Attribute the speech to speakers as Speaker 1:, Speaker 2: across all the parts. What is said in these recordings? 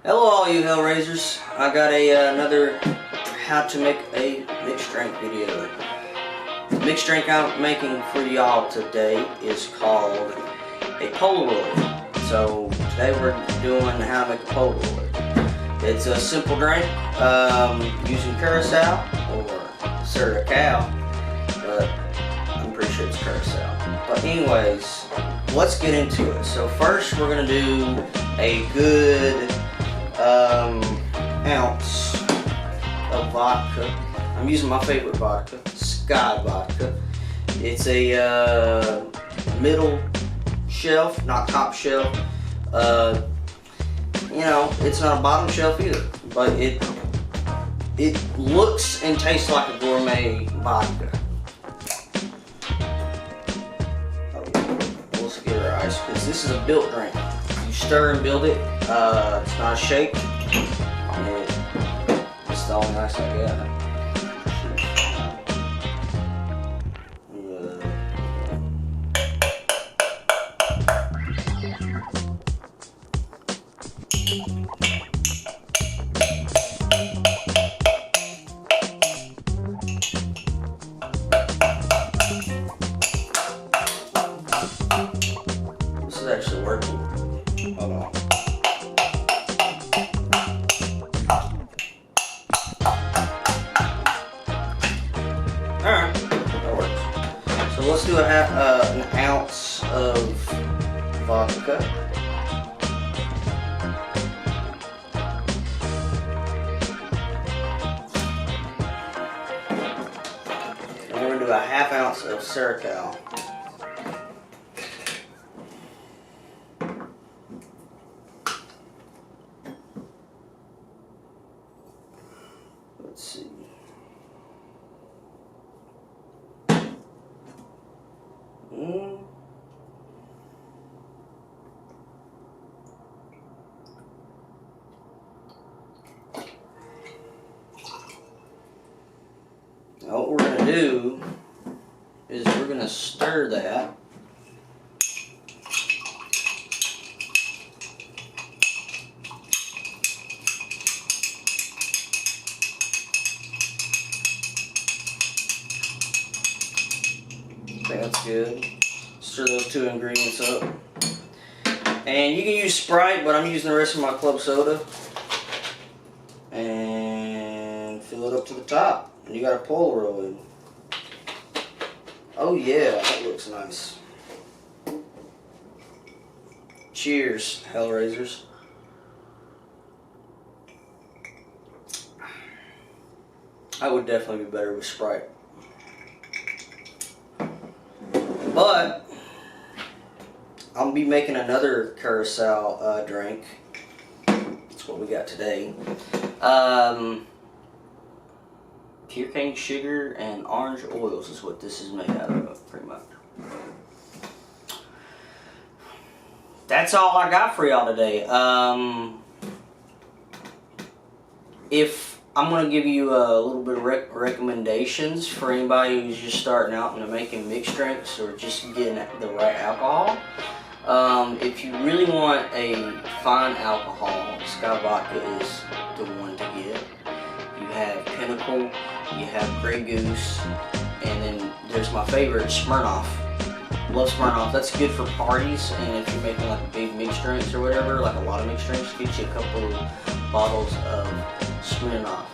Speaker 1: Hello all you Hellraisers. I got another how to make a mixed drink video. The mixed drink I'm making for y'all today is called a Polaroid. So today we're doing how to make a Polaroid. It's a simple drink using Curacao or Curacao, but I'm pretty sure it's Curacao. But anyways, let's get into it. So first we're gonna do a good ounce of vodka. I'm using my favorite vodka, Sky vodka. It's a middle shelf, not top shelf. You know, it's not a bottom shelf either, but it looks and tastes like a gourmet vodka. Let's get our ice, because this is a built drink. You stir and build it. It's not a shake. It's the only ice I got. This is actually working. Hold on. Alright, that works. So let's do an ounce of vodka. And we're going to do a half ounce of Curacao. Let's see. Now what we're going to do is we're going to stir that. I think that's good. Stir those two ingredients up. And you can use Sprite, but I'm using the rest of my club soda. And fill it up to the top. And you got a Polaroid. Oh yeah, that looks nice. Cheers, Hellraisers. I would definitely be better with Sprite. But I'll be making another Curacao drink. That's what we got today. Pure cane sugar and orange oils is what this is made out of, pretty much. That's all I got for y'all today. If I'm going to give you a little bit of recommendations for anybody who's just starting out into making mixed drinks or just getting the right alcohol. If you really want a fine alcohol, Sky Vodka is the one to get. You have Pinnacle, you have Grey Goose, and then there's my favorite, Smirnoff. Love Smirnoff. That's good for parties, and if you're making like big mixed drinks or whatever, like a lot of mixed drinks, get you a couple of bottles of Smirnoff.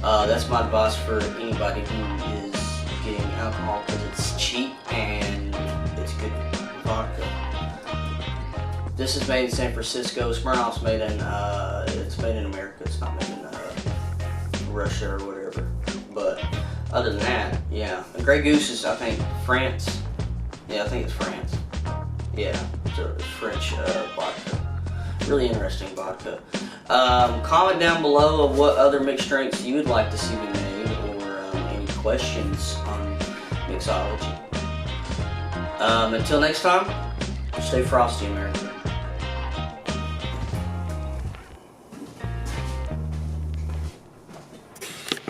Speaker 1: That's my advice for anybody who is getting alcohol, because it's cheap and it's good vodka. This is made in San Francisco. Smirnoff's made in it's made in America. It's not made in Russia or whatever. But other than that, yeah. And Grey Goose is, I think, France. Yeah, I think it's France. Yeah, it's a French vodka. Really interesting vodka. Comment down below of what other mixed drinks you would like to see me made, or any questions on mixology. Until next time, stay frosty, America.